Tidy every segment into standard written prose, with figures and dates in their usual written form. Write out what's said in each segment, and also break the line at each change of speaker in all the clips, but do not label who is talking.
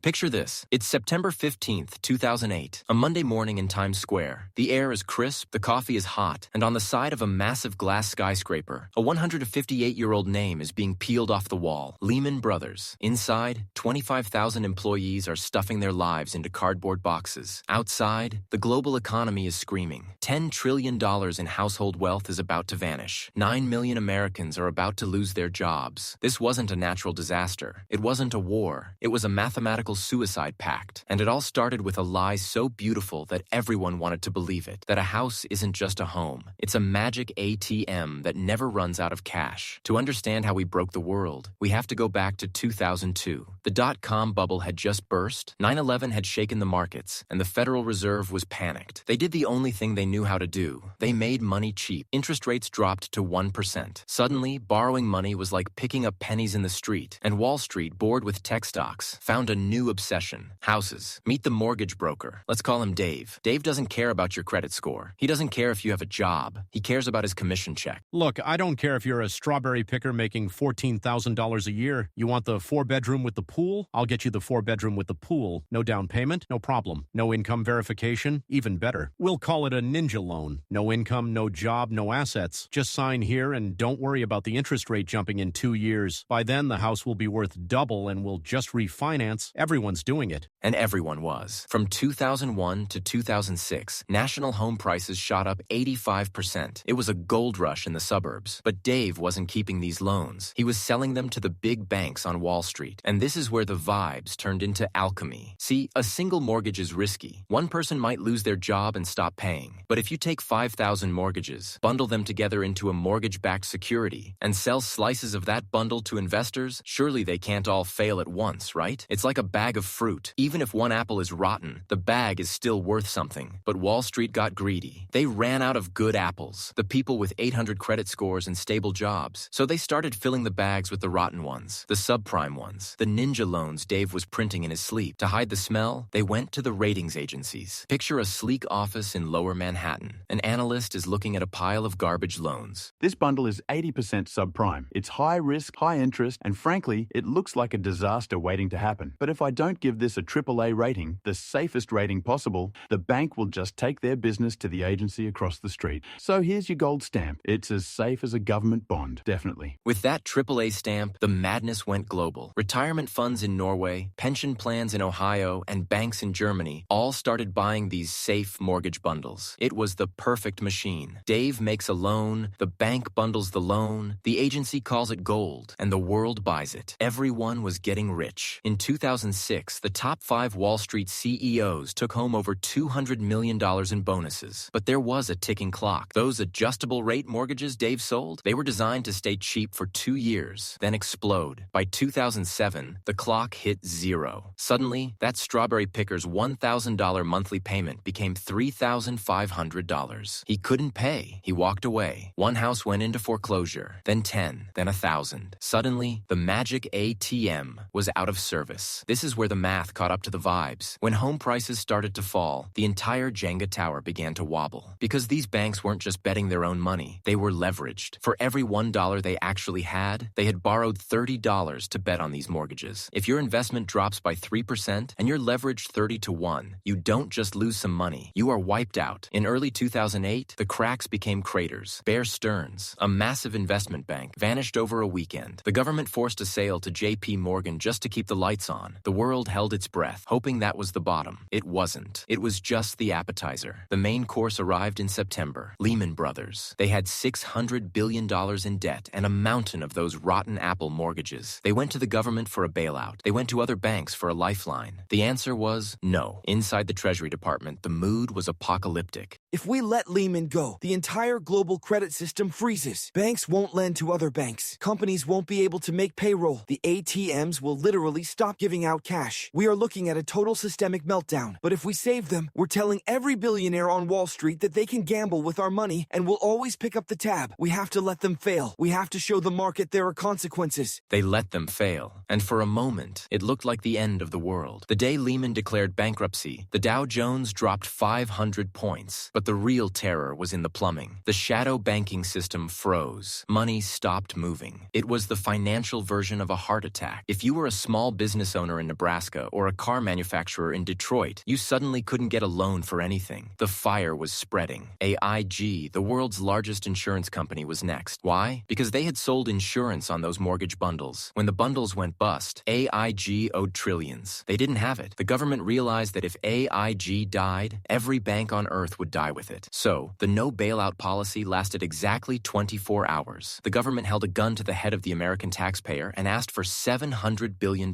Picture this. It's September 15th, 2008, a Monday morning in Times Square. The air is crisp, the coffee is hot, and on the side of a massive glass skyscraper, a 158-year-old name is being peeled off the wall, Lehman Brothers. Inside, 25,000 employees are stuffing their lives into cardboard boxes. Outside, the global economy is screaming. $10 trillion in household wealth is about to vanish. 9 million Americans are about to lose their jobs. This wasn't a natural disaster. It wasn't a war. It was a mathematical suicide pact. And it all started with a lie so beautiful that everyone wanted to believe it. That a house isn't just a home. It's a magic ATM that never runs out of cash. To understand how we broke the world, we have to go back to 2002. The dot-com bubble had just burst, 9/11 had shaken the markets, and the Federal Reserve was panicked. They did the only thing they knew how to do. They made money cheap. Interest rates dropped to 1%. Suddenly, borrowing money was like picking up pennies in the street, and Wall Street, bored with tech stocks, found a new obsession: houses. Meet the mortgage broker. Let's call him Dave. Dave doesn't care about your credit score. He doesn't care if you have a job. He cares about his commission check.
Look, I don't care if you're a strawberry picker making $14,000 a year. You want the 4-bedroom with the pool? I'll get you the 4-bedroom with the pool. No down payment? No problem. No income verification? Even better. We'll call it a ninja loan. No income, no job, no assets. Just sign here and don't worry about the interest rate jumping in 2 years. By then, the house will be worth double and we'll just refinance. Everyone's doing it.
And everyone was. From 2001 to 2006, national home prices shot up 85%. It was a gold rush in the suburbs. But Dave wasn't keeping these loans. He was selling them to the big banks on Wall Street. And this is where the vibes turned into alchemy. See, a single mortgage is risky. One person might lose their job and stop paying. But if you take 5,000 mortgages, bundle them together into a mortgage-backed security, and sell slices of that bundle to investors, surely they can't all fail at once, right? It's like a bag of fruit. Even if one apple is rotten, the bag is still worth something. But Wall Street got greedy. They ran out of good apples, the people with 800 credit scores and stable jobs. So they started filling the bags with the rotten ones, the subprime ones, the ninja loans Dave was printing in his sleep. To hide the smell, they went to the ratings agencies. Picture a sleek office in Lower Manhattan. An analyst is looking at a pile of garbage loans.
This bundle is 80% subprime. It's high risk, high interest, and frankly, it looks like a disaster waiting to happen. But if I don't give this a AAA rating, the safest rating possible, the bank will just take their business to the agency across the street. So here's your gold stamp. It's as safe as a government bond, definitely.
With that AAA stamp, the madness went global. Retirement funds in Norway, pension plans in Ohio, and banks in Germany all started buying these safe mortgage bundles. It was the perfect machine. Dave makes a loan, the bank bundles the loan, the agency calls it gold, and the world buys it. Everyone was getting rich. In 2006, the top 5 Wall Street CEOs took home over $200 million in bonuses. But there was a ticking clock. Those adjustable rate mortgages Dave sold, they were designed to stay cheap for 2 years, then explode. By 2007, the clock hit zero. Suddenly, that strawberry picker's $1,000 monthly payment became $3,500. He couldn't pay. He walked away. One house went into foreclosure, then 10, then 1,000. Suddenly, the magic ATM was out of service. This is where the math caught up to the vibes. When home prices started to fall, the entire Jenga tower began to wobble. Because these banks weren't just betting their own money, they were leveraged. For every $1 they actually had borrowed $30 to bet on these mortgages. If your investment drops by 3% and you're leveraged 30 to 1, you don't just lose some money, you are wiped out. In early 2008, the cracks became craters. Bear Stearns, a massive investment bank, vanished over a weekend. The government forced a sale to JP Morgan just to keep the lights on. The world held its breath, hoping that was the bottom. It wasn't. It was just the appetizer. The main course arrived in September. Lehman Brothers. They had $600 billion in debt and a mountain of those rotten Apple mortgages. They went to the government for a bailout. They went to other banks for a lifeline. The answer was no. Inside the Treasury Department, the mood was apocalyptic.
If we let Lehman go, the entire global credit system freezes. Banks won't lend to other banks. Companies won't be able to make payroll. The ATMs will literally stop giving out cash. We are looking at a total systemic meltdown. But if we save them, we're telling every billionaire on Wall Street that they can gamble with our money and we'll always pick up the tab. We have to let them fail. We have to show the market there are consequences.
They let them fail. And for a moment, it looked like the end of the world. The day Lehman declared bankruptcy, the Dow Jones dropped 500 points. But the real terror was in the plumbing. The shadow banking system froze. Money stopped moving. It was the financial version of a heart attack. If you were a small business owner in Nebraska or a car manufacturer in Detroit, you suddenly couldn't get a loan for anything. The fire was spreading. AIG, the world's largest insurance company, was next. Why? Because they had sold insurance on those mortgage bundles. When the bundles went bust, AIG owed trillions. They didn't have it. The government realized that if AIG died, every bank on earth would die with it. So, the no bailout policy lasted exactly 24 hours. The government held a gun to the head of the American taxpayer and asked for $700 billion.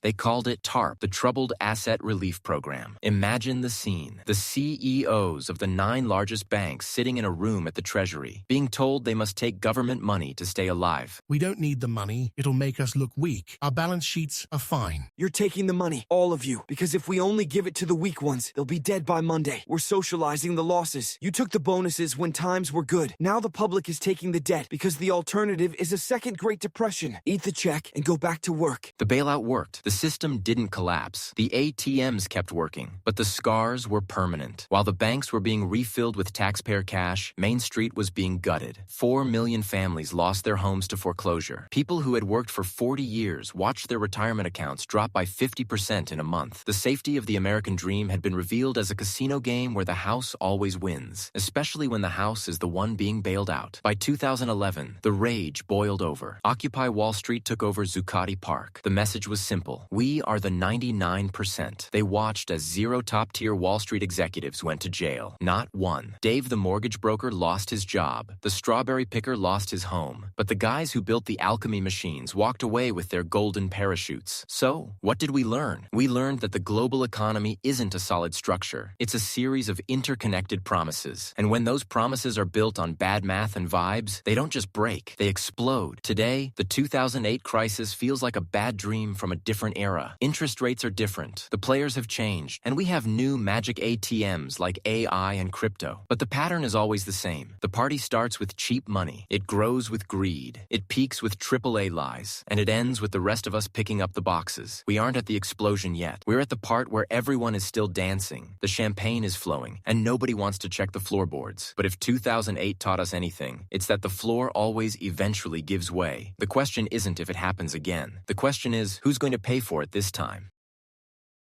They called it TARP, the Troubled Asset Relief Program. Imagine the scene. The CEOs of the 9 largest banks sitting in a room at the Treasury, being told they must take government money to stay alive.
We don't need the money. It'll make us look weak. Our balance sheets are fine.
You're taking the money, all of you, because if we only give it to the weak ones, they'll be dead by Monday. We're socializing the losses. You took the bonuses when times were good. Now the public is taking the debt because the alternative is a second Great Depression. Eat the check and go back to work.
The bailout worked. The system didn't collapse. The ATMs kept working, but the scars were permanent. While the banks were being refilled with taxpayer cash, Main Street was being gutted. 4 million families lost their homes to foreclosure. People who had worked for 40 years watched their retirement accounts drop by 50% in a month. The safety of the American dream had been revealed as a casino game where the house always wins, especially when the house is the one being bailed out. By 2011, the rage boiled over. Occupy Wall Street took over Zuccotti Park. The message was simple. We are the 99%. They watched as 0 top-tier Wall Street executives went to jail. Not one. Dave the mortgage broker lost his job. The strawberry picker lost his home. But the guys who built the Alchemy machines walked away with their golden parachutes. So, what did we learn? We learned that the global economy isn't a solid structure. It's a series of interconnected promises. And when those promises are built on bad math and vibes, they don't just break, they explode. Today, the 2008 crisis feels like a bad dream from a different era. Interest rates are different. The players have changed. And we have new magic ATMs like AI and crypto. But the pattern is always the same. The party starts with cheap money. It grows with greed. It peaks with AAA lies. And it ends with the rest of us picking up the boxes. We aren't at the explosion yet. We're at the part where everyone is still dancing. The champagne is flowing, and nobody wants to check the floorboards. But if 2008 taught us anything, it's that the floor always eventually gives way. The question isn't if it happens again. The question is, who's going to pay for it this time?